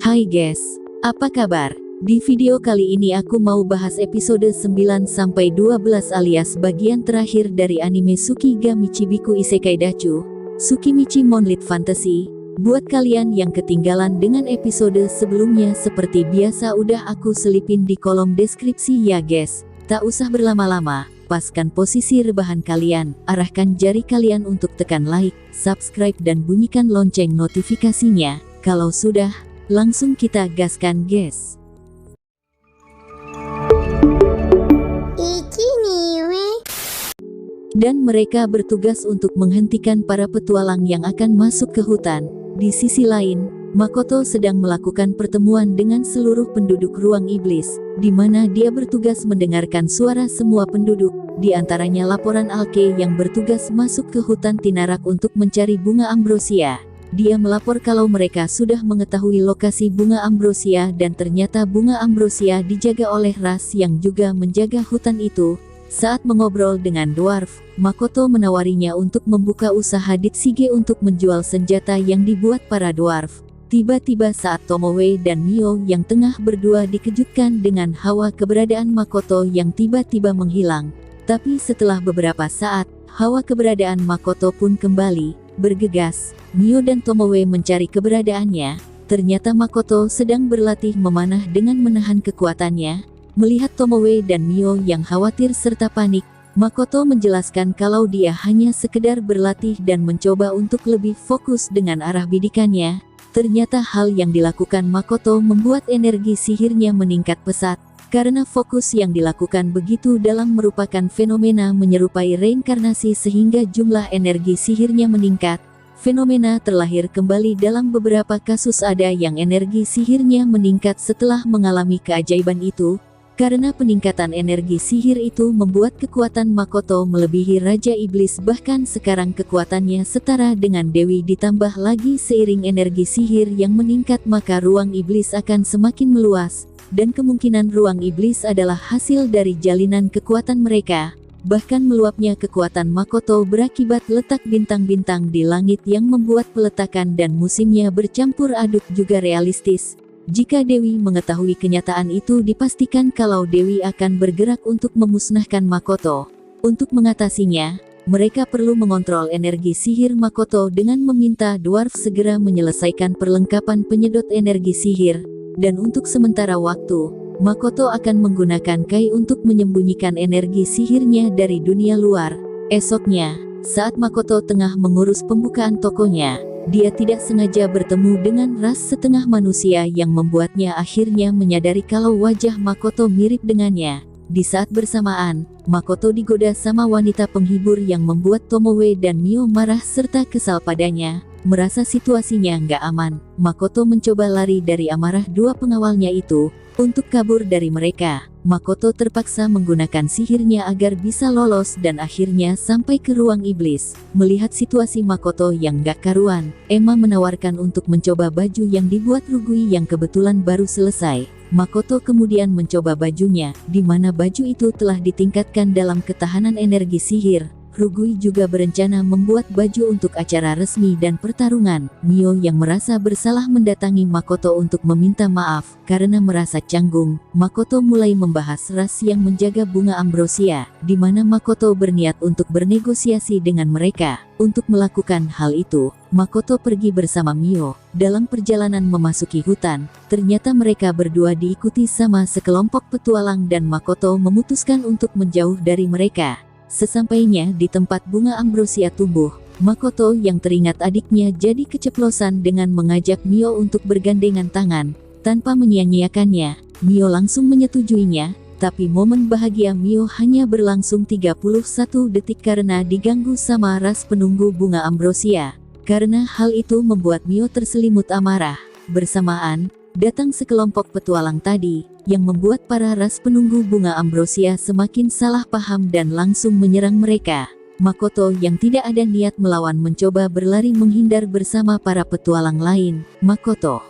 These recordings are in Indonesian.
Hai guys, apa kabar? Di video kali ini aku mau bahas episode 9-12 alias bagian terakhir dari anime Tsukigami Chibiku Isekai Dachu, Tsukimichi Monlit Fantasy. Buat kalian yang ketinggalan dengan episode sebelumnya, seperti biasa udah aku selipin di kolom deskripsi ya guys. Tak usah berlama-lama, paskan posisi rebahan kalian, arahkan jari kalian untuk tekan like, subscribe dan bunyikan lonceng notifikasinya. Kalau sudah, langsung kita gaskan guys. Dan mereka bertugas untuk menghentikan para petualang yang akan masuk ke hutan. Di sisi lain, Makoto sedang melakukan pertemuan dengan seluruh penduduk ruang iblis, di mana dia bertugas mendengarkan suara semua penduduk, di antaranya laporan Alke yang bertugas masuk ke hutan Tinarak untuk mencari bunga ambrosia. Dia melapor kalau mereka sudah mengetahui lokasi bunga ambrosia dan ternyata bunga ambrosia dijaga oleh ras yang juga menjaga hutan itu. Saat mengobrol dengan dwarf, Makoto menawarinya untuk membuka usaha Ditsige untuk menjual senjata yang dibuat para dwarf. Tiba-tiba saat Tomoe dan Mio yang tengah berdua dikejutkan dengan hawa keberadaan Makoto yang tiba-tiba menghilang. Tapi setelah beberapa saat, hawa keberadaan Makoto pun kembali. Bergegas, Mio dan Tomoe mencari keberadaannya. Ternyata Makoto sedang berlatih memanah dengan menahan kekuatannya. Melihat Tomoe dan Mio yang khawatir serta panik, Makoto menjelaskan kalau dia hanya sekedar berlatih dan mencoba untuk lebih fokus dengan arah bidikannya. Ternyata hal yang dilakukan Makoto membuat energi sihirnya meningkat pesat. Karena fokus yang dilakukan begitu dalam merupakan fenomena menyerupai reinkarnasi sehingga jumlah energi sihirnya meningkat. Fenomena terlahir kembali dalam beberapa kasus, ada yang energi sihirnya meningkat setelah mengalami keajaiban itu. Karena peningkatan energi sihir itu membuat kekuatan Makoto melebihi Raja Iblis, bahkan sekarang kekuatannya setara dengan Dewi, ditambah lagi seiring energi sihir yang meningkat maka ruang iblis akan semakin meluas, dan kemungkinan ruang iblis adalah hasil dari jalinan kekuatan mereka. Bahkan meluapnya kekuatan Makoto berakibat letak bintang-bintang di langit yang membuat peletakan dan musimnya bercampur aduk juga realistis. Jika Dewi mengetahui kenyataan itu, dipastikan kalau Dewi akan bergerak untuk memusnahkan Makoto. Untuk mengatasinya, mereka perlu mengontrol energi sihir Makoto dengan meminta dwarf segera menyelesaikan perlengkapan penyedot energi sihir. Dan untuk sementara waktu, Makoto akan menggunakan Kai untuk menyembunyikan energi sihirnya dari dunia luar. Esoknya, saat Makoto tengah mengurus pembukaan tokonya, dia tidak sengaja bertemu dengan ras setengah manusia yang membuatnya akhirnya menyadari kalau wajah Makoto mirip dengannya. Di saat bersamaan, Makoto digoda sama wanita penghibur yang membuat Tomoe dan Mio marah serta kesal padanya. Merasa situasinya nggak aman, Makoto mencoba lari dari amarah dua pengawalnya itu. Untuk kabur dari mereka, Makoto terpaksa menggunakan sihirnya agar bisa lolos dan akhirnya sampai ke ruang iblis. Melihat situasi Makoto yang gak karuan, Emma menawarkan untuk mencoba baju yang dibuat Rugui yang kebetulan baru selesai. Makoto kemudian mencoba bajunya, di mana baju itu telah ditingkatkan dalam ketahanan energi sihir. Rugui juga berencana membuat baju untuk acara resmi dan pertarungan. Mio yang merasa bersalah mendatangi Makoto untuk meminta maaf. Karena merasa canggung, Makoto mulai membahas ras yang menjaga bunga ambrosia, di mana Makoto berniat untuk bernegosiasi dengan mereka. Untuk melakukan hal itu, Makoto pergi bersama Mio. Dalam perjalanan memasuki hutan, ternyata mereka berdua diikuti sama sekelompok petualang dan Makoto memutuskan untuk menjauh dari mereka. Sesampainya di tempat bunga ambrosia tumbuh, Makoto yang teringat adiknya jadi keceplosan dengan mengajak Mio untuk bergandengan tangan. Tanpa menyia-nyiakannya, Mio langsung menyetujuinya, tapi momen bahagia Mio hanya berlangsung 31 detik karena diganggu sama ras penunggu bunga ambrosia. Karena hal itu membuat Mio terselimut amarah. Bersamaan, datang sekelompok petualang tadi, yang membuat para ras penunggu bunga ambrosia semakin salah paham dan langsung menyerang mereka. Makoto yang tidak ada niat melawan mencoba berlari menghindar bersama para petualang lain. Makoto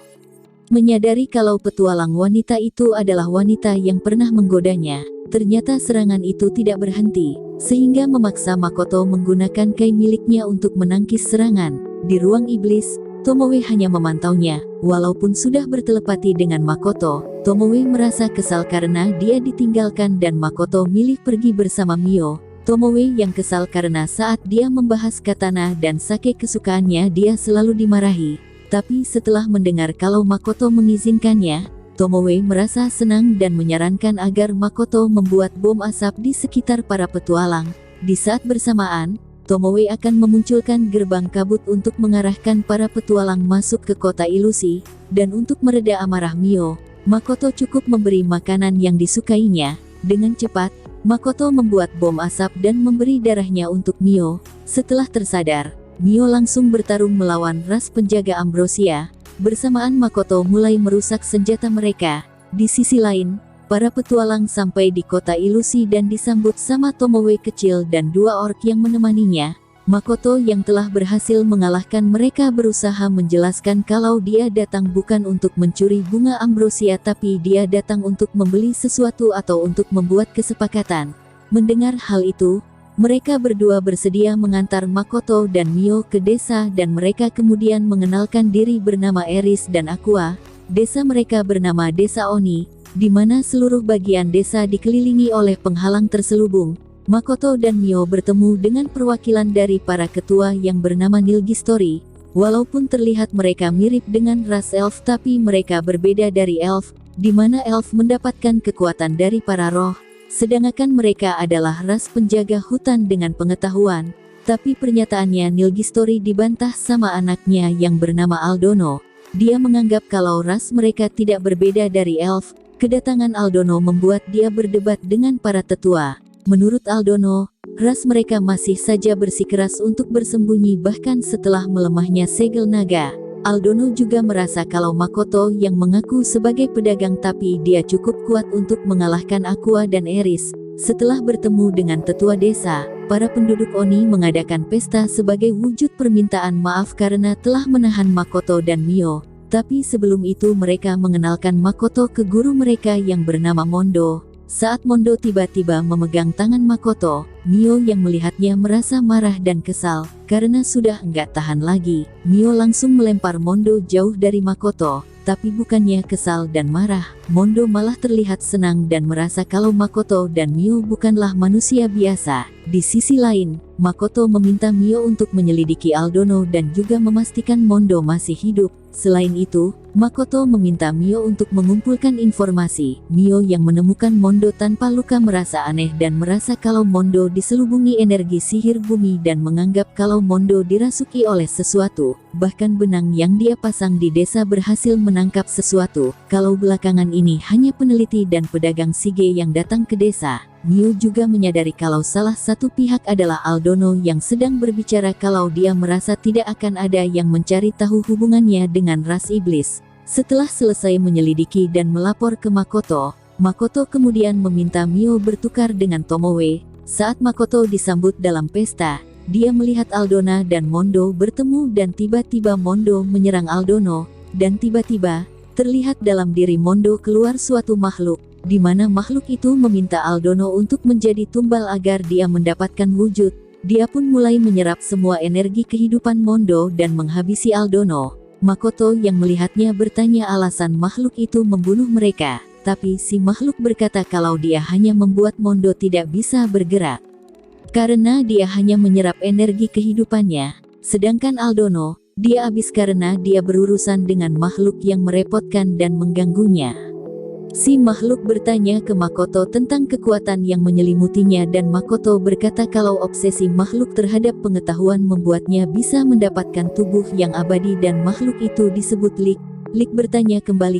menyadari kalau petualang wanita itu adalah wanita yang pernah menggodanya. Ternyata serangan itu tidak berhenti, sehingga memaksa Makoto menggunakan Kai miliknya untuk menangkis serangan. Di ruang iblis, Tomoe hanya memantaunya. Walaupun sudah bertelepati dengan Makoto, Tomoe merasa kesal karena dia ditinggalkan dan Makoto milih pergi bersama Mio. Tomoe yang kesal karena saat dia membahas katana dan sake kesukaannya dia selalu dimarahi. Tapi setelah mendengar kalau Makoto mengizinkannya, Tomoe merasa senang dan menyarankan agar Makoto membuat bom asap di sekitar para petualang. Di saat bersamaan, Tomoe akan memunculkan gerbang kabut untuk mengarahkan para petualang masuk ke kota ilusi, dan untuk mereda amarah Mio, Makoto cukup memberi makanan yang disukainya. Dengan cepat, Makoto membuat bom asap dan memberi darahnya untuk Mio. Setelah tersadar, Mio langsung bertarung melawan ras penjaga Ambrosia. Bersamaan Makoto mulai merusak senjata mereka. Di sisi lain, para petualang sampai di kota ilusi dan disambut sama Tomoe kecil dan dua orc yang menemaninya. Makoto yang telah berhasil mengalahkan mereka berusaha menjelaskan kalau dia datang bukan untuk mencuri bunga ambrosia tapi dia datang untuk membeli sesuatu atau untuk membuat kesepakatan. Mendengar hal itu, mereka berdua bersedia mengantar Makoto dan Mio ke desa dan mereka kemudian mengenalkan diri bernama Eris dan Aqua. Desa mereka bernama Desa Oni, di mana seluruh bagian desa dikelilingi oleh penghalang terselubung. Makoto dan Mio bertemu dengan perwakilan dari para ketua yang bernama Nilgistori. Walaupun terlihat mereka mirip dengan ras elf tapi mereka berbeda dari elf, di mana elf mendapatkan kekuatan dari para roh, sedangkan mereka adalah ras penjaga hutan dengan pengetahuan. Tapi pernyataannya Nilgistori dibantah sama anaknya yang bernama Aldono. Dia menganggap kalau ras mereka tidak berbeda dari elf. Kedatangan Aldono membuat dia berdebat dengan para tetua. Menurut Aldono, ras mereka masih saja bersikeras untuk bersembunyi bahkan setelah melemahnya segel naga. Aldono juga merasa kalau Makoto yang mengaku sebagai pedagang tapi dia cukup kuat untuk mengalahkan Aqua dan Eris. Setelah bertemu dengan tetua desa, para penduduk Oni mengadakan pesta sebagai wujud permintaan maaf karena telah menahan Makoto dan Mio. Tapi sebelum itu mereka mengenalkan Makoto ke guru mereka yang bernama Mondo. Saat Mondo tiba-tiba memegang tangan Makoto, Mio yang melihatnya merasa marah dan kesal, karena sudah enggak tahan lagi. Mio langsung melempar Mondo jauh dari Makoto, tapi bukannya kesal dan marah, Mondo malah terlihat senang dan merasa kalau Makoto dan Mio bukanlah manusia biasa. Di sisi lain, Makoto meminta Mio untuk menyelidiki Aldono dan juga memastikan Mondo masih hidup. Selain itu, Makoto meminta Mio untuk mengumpulkan informasi. Mio yang menemukan Mondo tanpa luka merasa aneh dan merasa kalau Mondo diselubungi energi sihir bumi dan menganggap kalau Mondo dirasuki oleh sesuatu. Bahkan benang yang dia pasang di desa berhasil menangkap sesuatu. Kalau belakangan ini hanya peneliti dan pedagang Sige yang datang ke desa. Mio juga menyadari kalau salah satu pihak adalah Aldono yang sedang berbicara kalau dia merasa tidak akan ada yang mencari tahu hubungannya dengan ras iblis. Setelah selesai menyelidiki dan melapor ke Makoto, Makoto kemudian meminta Mio bertukar dengan Tomoe. Saat Makoto disambut dalam pesta, dia melihat Aldona dan Mondo bertemu dan tiba-tiba Mondo menyerang Aldono, dan tiba-tiba, terlihat dalam diri Mondo keluar suatu makhluk, di mana makhluk itu meminta Aldono untuk menjadi tumbal agar dia mendapatkan wujud. Dia pun mulai menyerap semua energi kehidupan Mondo dan menghabisi Aldono. Makoto yang melihatnya bertanya alasan makhluk itu membunuh mereka, tapi si makhluk berkata kalau dia hanya membuat Mondo tidak bisa bergerak, karena dia hanya menyerap energi kehidupannya. Sedangkan Aldono, dia habis karena dia berurusan dengan makhluk yang merepotkan dan mengganggunya. Si makhluk bertanya ke Makoto tentang kekuatan yang menyelimutinya dan Makoto berkata kalau obsesi makhluk terhadap pengetahuan membuatnya bisa mendapatkan tubuh yang abadi dan makhluk itu disebut Lik. Lik bertanya kembali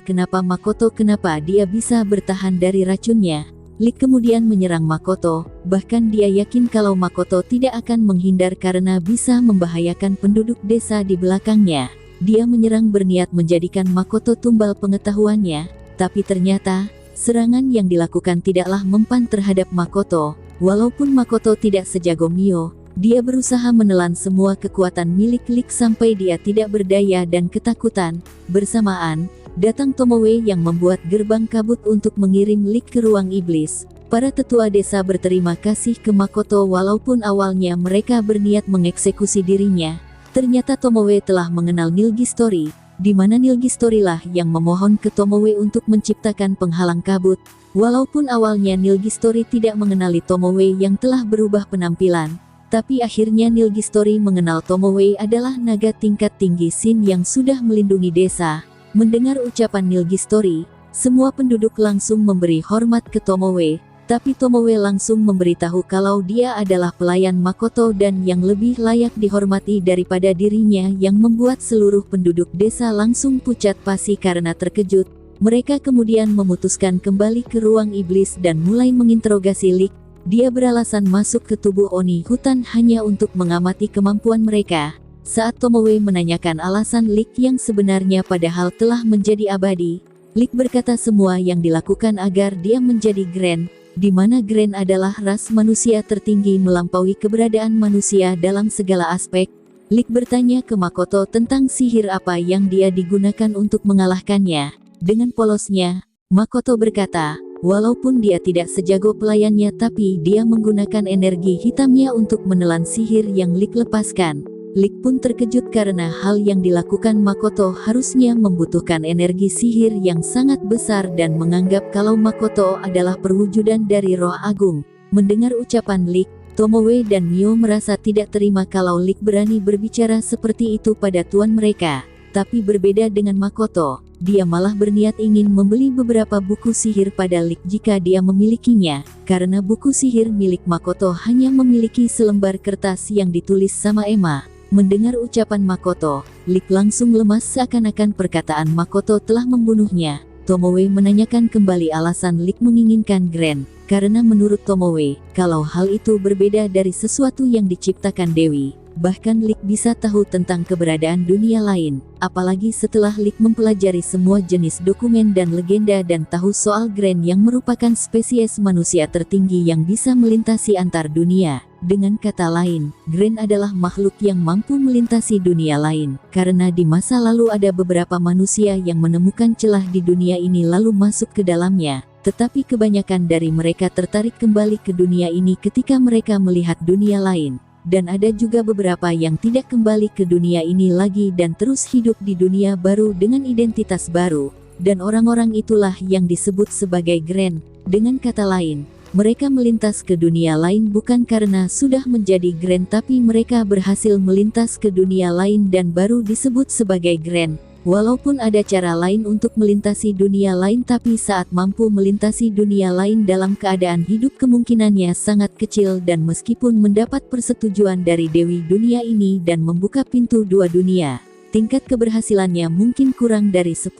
kenapa dia bisa bertahan dari racunnya. Lik kemudian menyerang Makoto, bahkan dia yakin kalau Makoto tidak akan menghindar karena bisa membahayakan penduduk desa di belakangnya. Dia menyerang berniat menjadikan Makoto tumbal pengetahuannya. Tapi ternyata, serangan yang dilakukan tidaklah mempan terhadap Makoto. Walaupun Makoto tidak sejago Mio, dia berusaha menelan semua kekuatan milik Lik sampai dia tidak berdaya dan ketakutan. Bersamaan, datang Tomoe yang membuat gerbang kabut untuk mengirim Lik ke ruang iblis. Para tetua desa berterima kasih ke Makoto walaupun awalnya mereka berniat mengeksekusi dirinya. Ternyata Tomoe telah mengenal Nilgistori, di mana Nilgistori lah yang memohon ke Tomoe untuk menciptakan penghalang kabut. Walaupun awalnya Nilgistori tidak mengenali Tomoe yang telah berubah penampilan, tapi akhirnya Nilgistori mengenal Tomoe adalah naga tingkat tinggi Shin yang sudah melindungi desa. Mendengar ucapan Nilgistori, semua penduduk langsung memberi hormat ke Tomoe. Tapi Tomoe langsung memberitahu kalau dia adalah pelayan Makoto dan yang lebih layak dihormati daripada dirinya, yang membuat seluruh penduduk desa langsung pucat pasi karena terkejut. Mereka kemudian memutuskan kembali ke ruang iblis dan mulai menginterogasi Lik. Dia beralasan masuk ke tubuh Oni hutan hanya untuk mengamati kemampuan mereka. Saat Tomoe menanyakan alasan Lik yang sebenarnya padahal telah menjadi abadi, Lik berkata semua yang dilakukan agar dia menjadi Grand, di mana Grand adalah ras manusia tertinggi melampaui keberadaan manusia dalam segala aspek. Lik bertanya ke Makoto tentang sihir apa yang dia digunakan untuk mengalahkannya. Dengan polosnya, Makoto berkata, walaupun dia tidak sejago pelayannya tapi dia menggunakan energi hitamnya untuk menelan sihir yang Lik lepaskan. Lik pun terkejut karena hal yang dilakukan Makoto harusnya membutuhkan energi sihir yang sangat besar dan menganggap kalau Makoto adalah perwujudan dari roh agung. Mendengar ucapan Lik, Tomoe dan Mio merasa tidak terima kalau Lik berani berbicara seperti itu pada tuan mereka. Tapi berbeda dengan Makoto, dia malah berniat ingin membeli beberapa buku sihir pada Lik jika dia memilikinya, karena buku sihir milik Makoto hanya memiliki selembar kertas yang ditulis sama Emma. Mendengar ucapan Makoto, Lik langsung lemas seakan-akan perkataan Makoto telah membunuhnya. Tomoe menanyakan kembali alasan Lik menginginkan Grand, karena menurut Tomoe, kalau hal itu berbeda dari sesuatu yang diciptakan Dewi, bahkan Lik bisa tahu tentang keberadaan dunia lain, apalagi setelah Lik mempelajari semua jenis dokumen dan legenda dan tahu soal Grand yang merupakan spesies manusia tertinggi yang bisa melintasi antar dunia. Dengan kata lain, Grand adalah makhluk yang mampu melintasi dunia lain, karena di masa lalu ada beberapa manusia yang menemukan celah di dunia ini lalu masuk ke dalamnya. Tetapi kebanyakan dari mereka tertarik kembali ke dunia ini ketika mereka melihat dunia lain. Dan ada juga beberapa yang tidak kembali ke dunia ini lagi dan terus hidup di dunia baru dengan identitas baru. Dan orang-orang itulah yang disebut sebagai Grand. Dengan kata lain, mereka melintas ke dunia lain bukan karena sudah menjadi Grand tapi mereka berhasil melintas ke dunia lain dan baru disebut sebagai Grand. Walaupun ada cara lain untuk melintasi dunia lain tapi saat mampu melintasi dunia lain dalam keadaan hidup kemungkinannya sangat kecil dan meskipun mendapat persetujuan dari Dewi dunia ini dan membuka pintu dua dunia, tingkat keberhasilannya mungkin kurang dari 10%.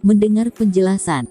Mendengar penjelasan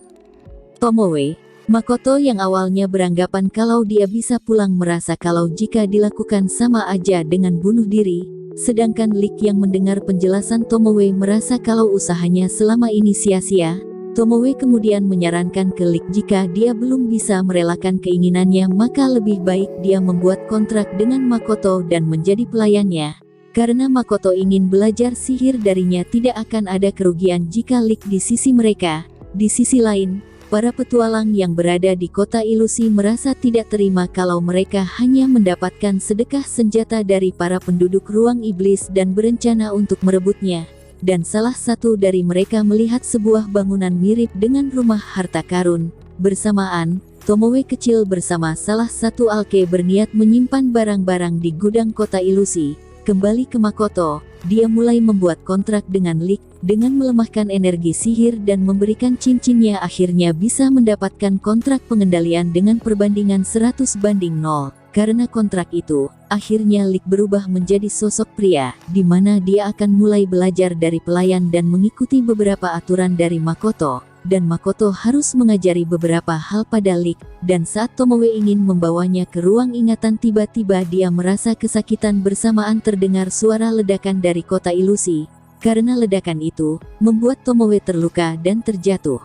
Tomoe, Makoto yang awalnya beranggapan kalau dia bisa pulang merasa kalau jika dilakukan sama aja dengan bunuh diri, sedangkan Lik yang mendengar penjelasan Tomoe merasa kalau usahanya selama ini sia-sia. Tomoe kemudian menyarankan ke Lik jika dia belum bisa merelakan keinginannya maka lebih baik dia membuat kontrak dengan Makoto dan menjadi pelayannya. Karena Makoto ingin belajar sihir darinya tidak akan ada kerugian jika Lik di sisi mereka. Di sisi lain, para petualang yang berada di kota ilusi merasa tidak terima kalau mereka hanya mendapatkan sedekah senjata dari para penduduk ruang iblis dan berencana untuk merebutnya. Dan salah satu dari mereka melihat sebuah bangunan mirip dengan rumah harta karun. Bersamaan, Tomoe kecil bersama salah satu alke berniat menyimpan barang-barang di gudang kota ilusi. Kembali ke Makoto, dia mulai membuat kontrak dengan Lik. Dengan melemahkan energi sihir dan memberikan cincinnya akhirnya bisa mendapatkan kontrak pengendalian dengan perbandingan 100:0. Karena kontrak itu, akhirnya Lik berubah menjadi sosok pria, di mana dia akan mulai belajar dari pelayan dan mengikuti beberapa aturan dari Makoto. Dan Makoto harus mengajari beberapa hal pada Lik, dan saat Tomoe ingin membawanya ke ruang ingatan tiba-tiba dia merasa kesakitan bersamaan terdengar suara ledakan dari kota ilusi. Karena ledakan itu, membuat Tomoe terluka dan terjatuh.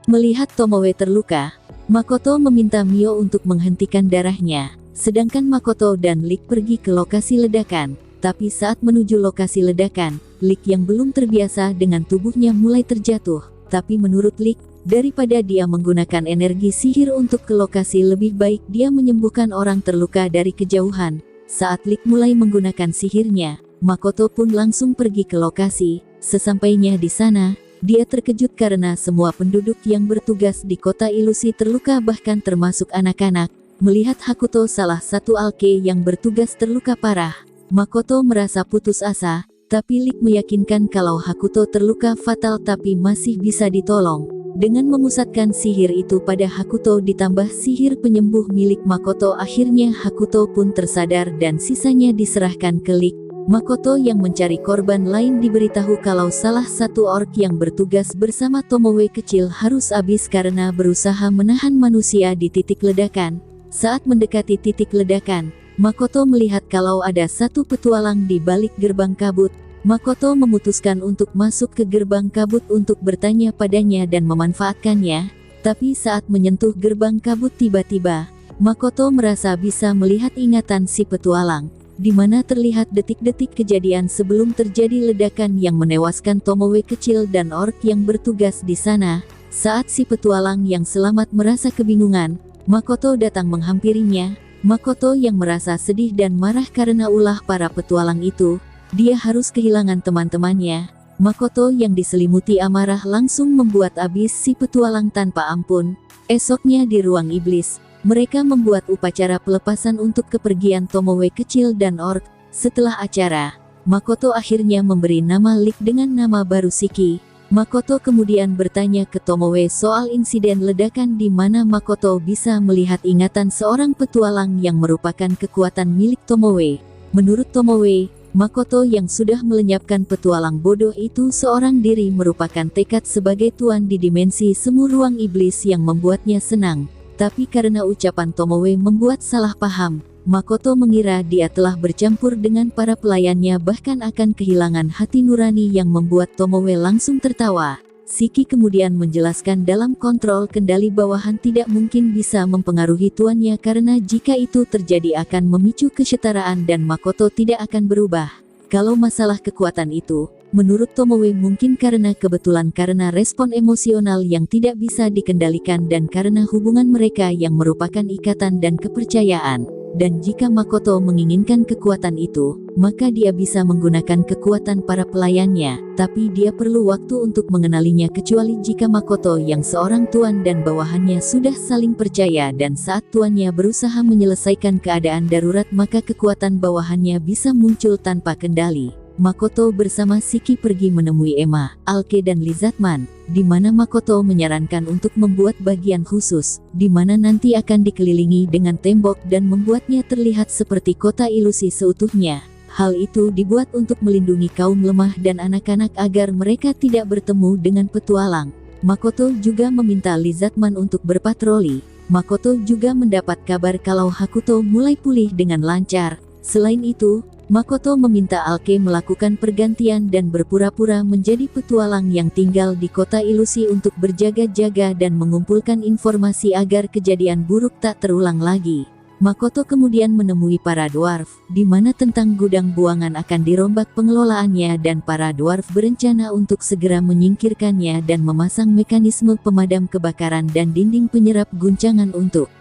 Melihat Tomoe terluka, Makoto meminta Mio untuk menghentikan darahnya, sedangkan Makoto dan Lik pergi ke lokasi ledakan. Tapi saat menuju lokasi ledakan, Lik yang belum terbiasa dengan tubuhnya mulai terjatuh. Tapi menurut Lik, daripada dia menggunakan energi sihir untuk ke lokasi lebih baik dia menyembuhkan orang terluka dari kejauhan. Saat Lik mulai menggunakan sihirnya, Makoto pun langsung pergi ke lokasi. Sesampainya di sana, dia terkejut karena semua penduduk yang bertugas di kota ilusi terluka, bahkan termasuk anak-anak. Melihat Hakuto, salah satu alke yang bertugas, terluka parah, Makoto merasa putus asa, tapi Lik meyakinkan kalau Hakuto terluka fatal tapi masih bisa ditolong. Dengan memusatkan sihir itu pada Hakuto ditambah sihir penyembuh milik Makoto, akhirnya Hakuto pun tersadar dan sisanya diserahkan ke Lik. Makoto yang mencari korban lain diberitahu kalau salah satu orc yang bertugas bersama Tomoe kecil harus habis karena berusaha menahan manusia di titik ledakan. Saat mendekati titik ledakan, Makoto melihat kalau ada satu petualang di balik gerbang kabut. Makoto memutuskan untuk masuk ke gerbang kabut untuk bertanya padanya dan memanfaatkannya. Tapi saat menyentuh gerbang kabut, tiba-tiba Makoto merasa bisa melihat ingatan si petualang, di mana terlihat detik-detik kejadian sebelum terjadi ledakan yang menewaskan Tomoe kecil dan orc yang bertugas di sana. Saat si petualang yang selamat merasa kebingungan, Makoto datang menghampirinya. Makoto yang merasa sedih dan marah karena ulah para petualang itu. Dia harus kehilangan teman-temannya. Makoto yang diselimuti amarah langsung membuat habis si petualang tanpa ampun. Esoknya di ruang iblis, mereka membuat upacara pelepasan untuk kepergian Tomoe kecil dan orc. Setelah acara, Makoto akhirnya memberi nama Lik dengan nama baru Shiki. Makoto kemudian bertanya ke Tomoe soal insiden ledakan di mana Makoto bisa melihat ingatan seorang petualang yang merupakan kekuatan milik Tomoe. Menurut Tomoe, Makoto yang sudah melenyapkan petualang bodoh itu seorang diri merupakan tekad sebagai tuan di dimensi semu ruang iblis yang membuatnya senang. Tapi karena ucapan Tomoe membuat salah paham, Makoto mengira dia telah bercampur dengan para pelayannya, bahkan akan kehilangan hati nurani yang membuat Tomoe langsung tertawa. Shiki kemudian menjelaskan dalam kontrol kendali bawahan tidak mungkin bisa mempengaruhi tuannya karena jika itu terjadi akan memicu kesetaraan dan Makoto tidak akan berubah. Kalau masalah kekuatan itu, menurut Tomoe mungkin karena kebetulan karena respon emosional yang tidak bisa dikendalikan dan karena hubungan mereka yang merupakan ikatan dan kepercayaan. Dan jika Makoto menginginkan kekuatan itu, maka dia bisa menggunakan kekuatan para pelayannya, tapi dia perlu waktu untuk mengenalinya, kecuali jika Makoto yang seorang tuan dan bawahannya sudah saling percaya dan saat tuannya berusaha menyelesaikan keadaan darurat maka kekuatan bawahannya bisa muncul tanpa kendali. Makoto bersama Shiki pergi menemui Emma, Alke dan Lizardman, di mana Makoto menyarankan untuk membuat bagian khusus, di mana nanti akan dikelilingi dengan tembok dan membuatnya terlihat seperti kota ilusi seutuhnya. Hal itu dibuat untuk melindungi kaum lemah dan anak-anak agar mereka tidak bertemu dengan petualang. Makoto juga meminta Lizardman untuk berpatroli. Makoto juga mendapat kabar kalau Hakuto mulai pulih dengan lancar. Selain itu, Makoto meminta Alke melakukan pergantian dan berpura-pura menjadi petualang yang tinggal di kota ilusi untuk berjaga-jaga dan mengumpulkan informasi agar kejadian buruk tak terulang lagi. Makoto kemudian menemui para dwarf, di mana tentang gudang buangan akan dirombak pengelolaannya dan para dwarf berencana untuk segera menyingkirkannya dan memasang mekanisme pemadam kebakaran dan dinding penyerap guncangan untuk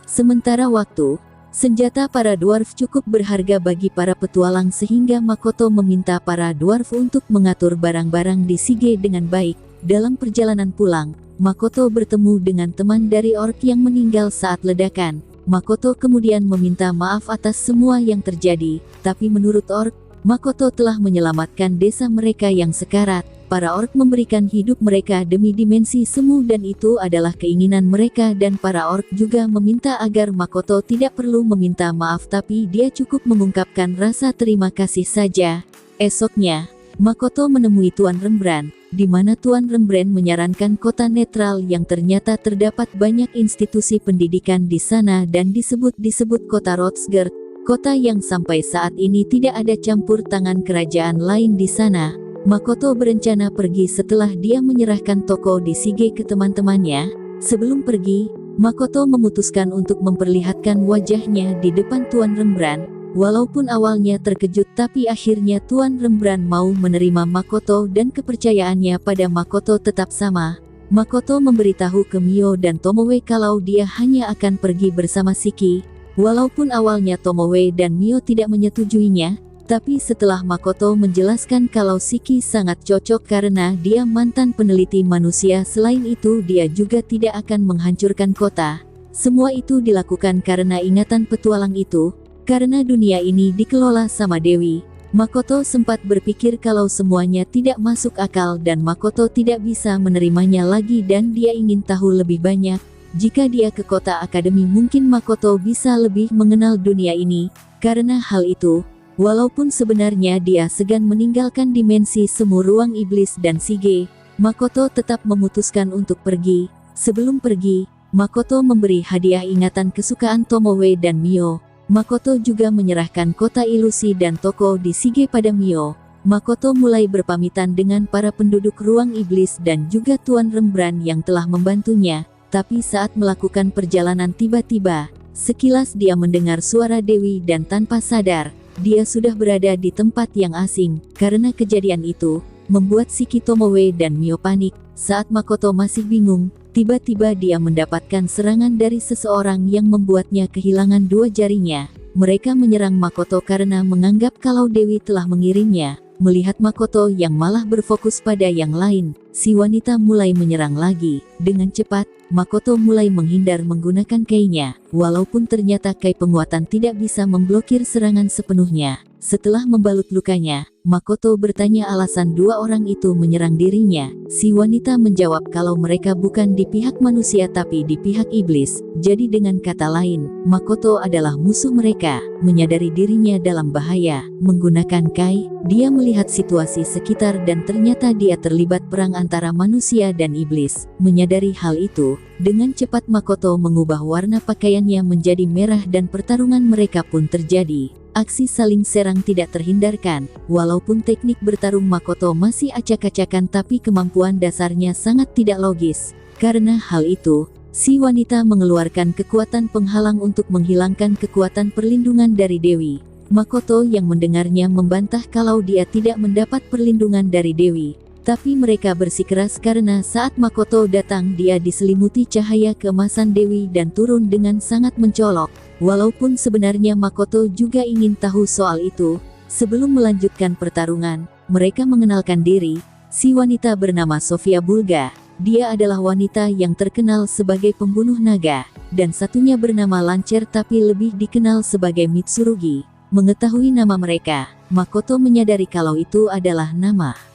sementara waktu. Senjata para dwarf cukup berharga bagi para petualang sehingga Makoto meminta para dwarf untuk mengatur barang-barang di Shige dengan baik. Dalam perjalanan pulang, Makoto bertemu dengan teman dari orc yang meninggal saat ledakan. Makoto kemudian meminta maaf atas semua yang terjadi, tapi menurut orc, Makoto telah menyelamatkan desa mereka yang sekarat. Para orc memberikan hidup mereka demi dimensi semu dan itu adalah keinginan mereka dan para orc juga meminta agar Makoto tidak perlu meminta maaf tapi dia cukup mengungkapkan rasa terima kasih saja. Esoknya, Makoto menemui Tuan Rembrandt, di mana Tuan Rembrandt menyarankan kota netral yang ternyata terdapat banyak institusi pendidikan di sana dan disebut kota Rotsgert, kota yang sampai saat ini tidak ada campur tangan kerajaan lain di sana. Makoto berencana pergi setelah dia menyerahkan toko di Shige ke teman-temannya. Sebelum pergi, Makoto memutuskan untuk memperlihatkan wajahnya di depan Tuan Rembrandt. Walaupun awalnya terkejut tapi akhirnya Tuan Rembrandt mau menerima Makoto dan kepercayaannya pada Makoto tetap sama. Makoto memberitahu ke Mio dan Tomoe kalau dia hanya akan pergi bersama Shiki. Walaupun awalnya Tomoe dan Mio tidak menyetujuinya, Tapi setelah Makoto menjelaskan kalau Shiki sangat cocok karena dia mantan peneliti manusia, selain itu dia juga tidak akan menghancurkan kota. Semua itu dilakukan karena ingatan petualang itu, karena dunia ini dikelola sama Dewi. Makoto sempat berpikir kalau semuanya tidak masuk akal dan Makoto tidak bisa menerimanya lagi dan dia ingin tahu lebih banyak. Jika dia ke kota akademi mungkin Makoto bisa lebih mengenal dunia ini. Karena hal itu, walaupun sebenarnya dia segan meninggalkan dimensi semu ruang iblis dan Shige, Makoto tetap memutuskan untuk pergi. Sebelum pergi, Makoto memberi hadiah ingatan kesukaan Tomoe dan Mio. Makoto juga menyerahkan kota ilusi dan toko di Shige pada Mio. Makoto mulai berpamitan dengan para penduduk ruang iblis dan juga Tuan Rembrandt yang telah membantunya. Tapi saat melakukan perjalanan tiba-tiba, sekilas dia mendengar suara Dewi dan tanpa sadar, dia sudah berada di tempat yang asing. Karena kejadian itu, membuat Shiki, Tomoe dan Mio panik. Saat Makoto masih bingung, tiba-tiba dia mendapatkan serangan dari seseorang yang membuatnya kehilangan dua jarinya. Mereka menyerang Makoto karena menganggap kalau Dewi telah mengirimnya. Melihat Makoto yang malah berfokus pada yang lain, si wanita mulai menyerang lagi. Dengan cepat, Makoto mulai menghindar menggunakan kainya. Walaupun ternyata kai penguatan tidak bisa memblokir serangan sepenuhnya. Setelah membalut lukanya, Makoto bertanya alasan dua orang itu menyerang dirinya. Si wanita menjawab kalau mereka bukan di pihak manusia tapi di pihak iblis. Jadi dengan kata lain, Makoto adalah musuh mereka. Menyadari dirinya dalam bahaya, menggunakan kai, dia melihat situasi sekitar dan ternyata dia terlibat perang antara manusia dan iblis. Menyadari hal itu, dengan cepat Makoto mengubah warna pakaiannya menjadi merah dan pertarungan mereka pun terjadi. Aksi saling serang tidak terhindarkan. Walaupun teknik bertarung Makoto masih acak-acakan tapi kemampuan dasarnya sangat tidak logis. Karena hal itu, si wanita mengeluarkan kekuatan penghalang untuk menghilangkan kekuatan perlindungan dari Dewi. Makoto yang mendengarnya membantah kalau dia tidak mendapat perlindungan dari Dewi. Tapi mereka bersikeras karena saat Makoto datang dia diselimuti cahaya keemasan Dewi dan turun dengan sangat mencolok. Walaupun sebenarnya Makoto juga ingin tahu soal itu, sebelum melanjutkan pertarungan, mereka mengenalkan diri. Si wanita bernama Sofia Bulga. Dia adalah wanita yang terkenal sebagai pembunuh naga, dan satunya bernama Lancer tapi lebih dikenal sebagai Mitsurugi. Mengetahui nama mereka, Makoto menyadari kalau itu adalah nama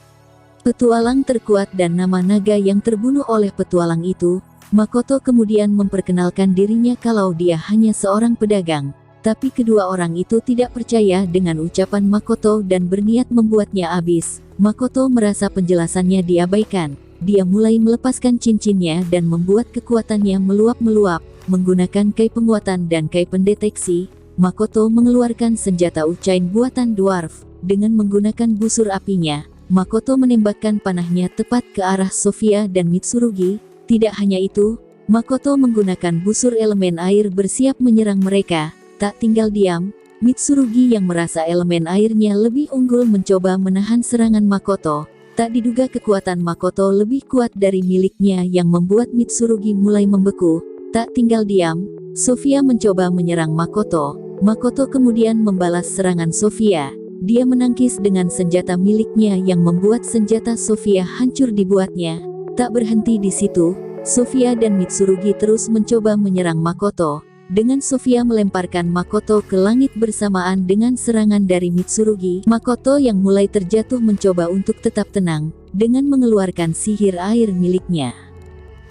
petualang terkuat dan nama naga yang terbunuh oleh petualang itu. Makoto kemudian memperkenalkan dirinya kalau dia hanya seorang pedagang. Tapi kedua orang itu tidak percaya dengan ucapan Makoto dan berniat membuatnya habis. Makoto merasa penjelasannya diabaikan. Dia mulai melepaskan cincinnya dan membuat kekuatannya meluap-meluap. Menggunakan kai penguatan dan kai pendeteksi, Makoto mengeluarkan senjata Uchain buatan dwarf. Dengan menggunakan busur apinya, Makoto menembakkan panahnya tepat ke arah Sofia dan Mitsurugi. Tidak hanya itu, Makoto menggunakan busur elemen air bersiap menyerang mereka. Tak tinggal diam, Mitsurugi yang merasa elemen airnya lebih unggul mencoba menahan serangan Makoto. Tak diduga kekuatan Makoto lebih kuat dari miliknya yang membuat Mitsurugi mulai membeku. Tak tinggal diam, Sofia mencoba menyerang Makoto. Makoto kemudian membalas serangan Sofia. Dia menangkis dengan senjata miliknya yang membuat senjata Sofia hancur dibuatnya. Tak berhenti di situ, Sofia dan Mitsurugi terus mencoba menyerang Makoto. Dengan Sofia melemparkan Makoto ke langit bersamaan dengan serangan dari Mitsurugi, Makoto yang mulai terjatuh mencoba untuk tetap tenang, dengan mengeluarkan sihir air miliknya.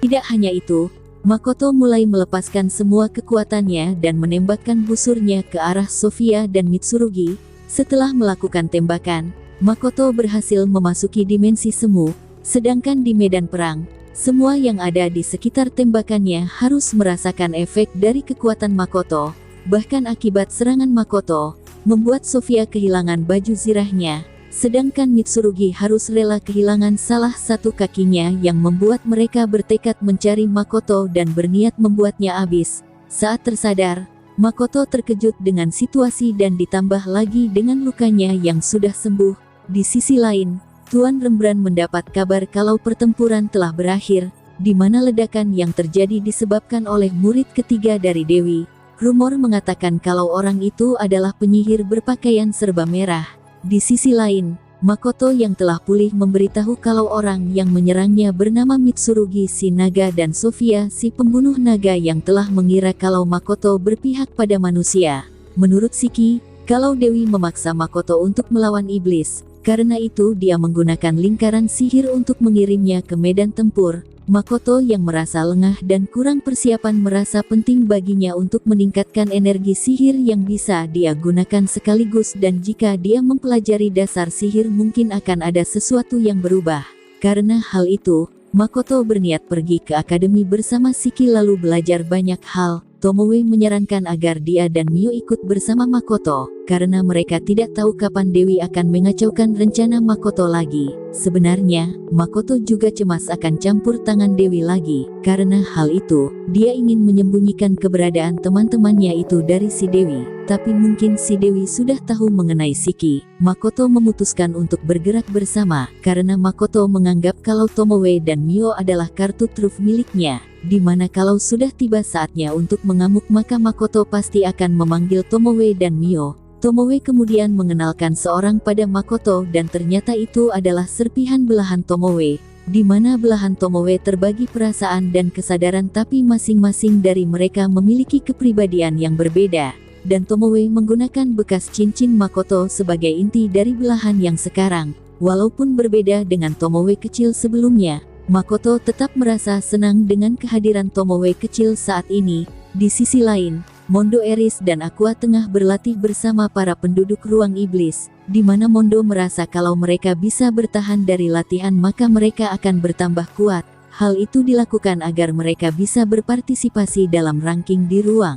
Tidak hanya itu, Makoto mulai melepaskan semua kekuatannya dan menembakkan busurnya ke arah Sofia dan Mitsurugi. Setelah melakukan tembakan, Makoto berhasil memasuki dimensi semu. Sedangkan di medan perang, semua yang ada di sekitar tembakannya harus merasakan efek dari kekuatan Makoto. Bahkan akibat serangan Makoto, membuat Sofia kehilangan baju zirahnya. Sedangkan Mitsurugi harus rela kehilangan salah satu kakinya yang membuat mereka bertekad mencari Makoto dan berniat membuatnya habis. Saat tersadar, Makoto terkejut dengan situasi dan ditambah lagi dengan lukanya yang sudah sembuh. Di sisi lain, Tuan Rembrandt mendapat kabar kalau pertempuran telah berakhir, di mana ledakan yang terjadi disebabkan oleh murid ketiga dari Dewi. Rumor mengatakan kalau orang itu adalah penyihir berpakaian serba merah. Di sisi lain, Makoto yang telah pulih memberitahu kalau orang yang menyerangnya bernama Mitsurugi si naga dan Sofia si pembunuh naga yang telah mengira kalau Makoto berpihak pada manusia. Menurut Shiki, kalau Dewi memaksa Makoto untuk melawan iblis, karena itu dia menggunakan lingkaran sihir untuk mengirimnya ke medan tempur. Makoto yang merasa lengah dan kurang persiapan merasa penting baginya untuk meningkatkan energi sihir yang bisa dia gunakan sekaligus, dan jika dia mempelajari dasar sihir mungkin akan ada sesuatu yang berubah. Karena hal itu, Makoto berniat pergi ke akademi bersama Shiki lalu belajar banyak hal. Tomoe menyarankan agar dia dan Mio ikut bersama Makoto, karena mereka tidak tahu kapan Dewi akan mengacaukan rencana Makoto lagi. Sebenarnya, Makoto juga cemas akan campur tangan Dewi lagi. Karena hal itu, dia ingin menyembunyikan keberadaan teman-temannya itu dari si Dewi. Tapi mungkin si Dewi sudah tahu mengenai Shiki. Makoto memutuskan untuk bergerak bersama, karena Makoto menganggap kalau Tomoe dan Mio adalah kartu truf miliknya. Dimana kalau sudah tiba saatnya untuk mengamuk maka Makoto pasti akan memanggil Tomoe dan Mio. Tomoe kemudian mengenalkan seorang pada Makoto dan ternyata itu adalah serpihan belahan Tomoe. Di mana belahan Tomoe terbagi perasaan dan kesadaran tapi masing-masing dari mereka memiliki kepribadian yang berbeda. Dan Tomoe menggunakan bekas cincin Makoto sebagai inti dari belahan yang sekarang. Walaupun berbeda dengan Tomoe kecil sebelumnya, Makoto tetap merasa senang dengan kehadiran Tomoe kecil saat ini. Di sisi lain, Mondo Eris dan Aqua tengah berlatih bersama para penduduk ruang iblis, di mana Mondo merasa kalau mereka bisa bertahan dari latihan maka mereka akan bertambah kuat. Hal itu dilakukan agar mereka bisa berpartisipasi dalam ranking di ruang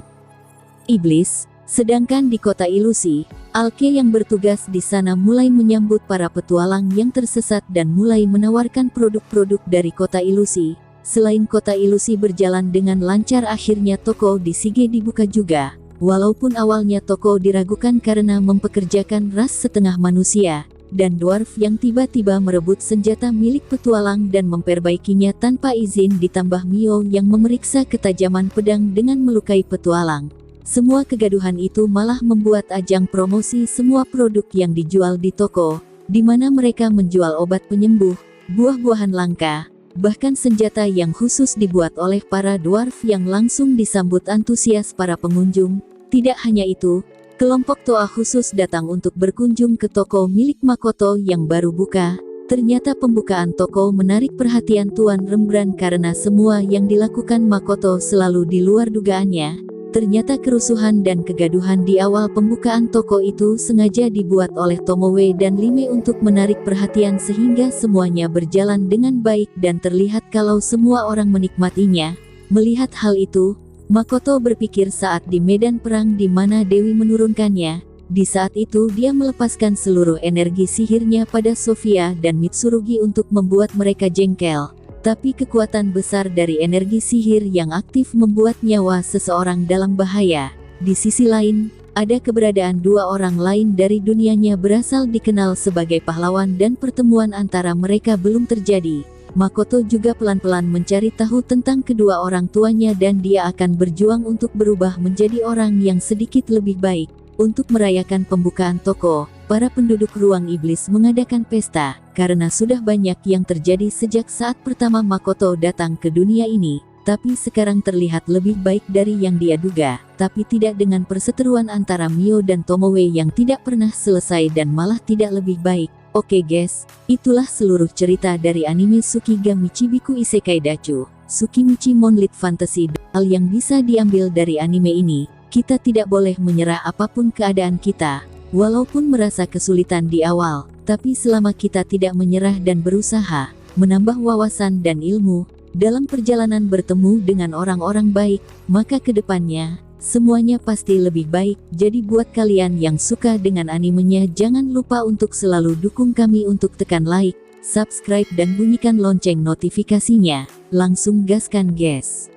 iblis. Sedangkan di kota ilusi, Alke yang bertugas di sana mulai menyambut para petualang yang tersesat dan mulai menawarkan produk-produk dari kota ilusi. Selain kota ilusi berjalan dengan lancar, akhirnya toko di Sige dibuka juga. Walaupun awalnya toko diragukan karena mempekerjakan ras setengah manusia dan dwarf yang tiba-tiba merebut senjata milik petualang dan memperbaikinya tanpa izin, ditambah Mio yang memeriksa ketajaman pedang dengan melukai petualang. Semua kegaduhan itu malah membuat ajang promosi semua produk yang dijual di toko, di mana mereka menjual obat penyembuh, buah-buahan langka, bahkan senjata yang khusus dibuat oleh para dwarf yang langsung disambut antusias para pengunjung. Tidak hanya itu, kelompok Toa khusus datang untuk berkunjung ke toko milik Makoto yang baru buka. Ternyata pembukaan toko menarik perhatian Tuan Rembrandt karena semua yang dilakukan Makoto selalu di luar dugaannya. Ternyata kerusuhan dan kegaduhan di awal pembukaan toko itu sengaja dibuat oleh Tomoe dan Lime untuk menarik perhatian sehingga semuanya berjalan dengan baik dan terlihat kalau semua orang menikmatinya. Melihat hal itu, Makoto berpikir saat di medan perang di mana Dewi menurunkannya. Di saat itu dia melepaskan seluruh energi sihirnya pada Sofia dan Mitsurugi untuk membuat mereka jengkel. Tapi kekuatan besar dari energi sihir yang aktif membuat nyawa seseorang dalam bahaya. Di sisi lain, ada keberadaan dua orang lain dari dunianya berasal dikenal sebagai pahlawan dan pertemuan antara mereka belum terjadi. Makoto juga pelan-pelan mencari tahu tentang kedua orang tuanya dan dia akan berjuang untuk berubah menjadi orang yang sedikit lebih baik. Untuk merayakan pembukaan toko, para penduduk ruang iblis mengadakan pesta, karena sudah banyak yang terjadi sejak saat pertama Makoto datang ke dunia ini, tapi sekarang terlihat lebih baik dari yang dia duga, tapi tidak dengan perseteruan antara Mio dan Tomoe yang tidak pernah selesai dan malah tidak lebih baik. Oke guys, itulah seluruh cerita dari anime Tsukigami Chibiku Isekai Dachu, Tsukimichi Monlit Fantasy. Hal yang bisa diambil dari anime ini, kita tidak boleh menyerah apapun keadaan kita, walaupun merasa kesulitan di awal, tapi selama kita tidak menyerah dan berusaha, menambah wawasan dan ilmu, dalam perjalanan bertemu dengan orang-orang baik, maka kedepannya, semuanya pasti lebih baik. Jadi buat kalian yang suka dengan animenya jangan lupa untuk selalu dukung kami untuk tekan like, subscribe dan bunyikan lonceng notifikasinya. Langsung gaskan guys!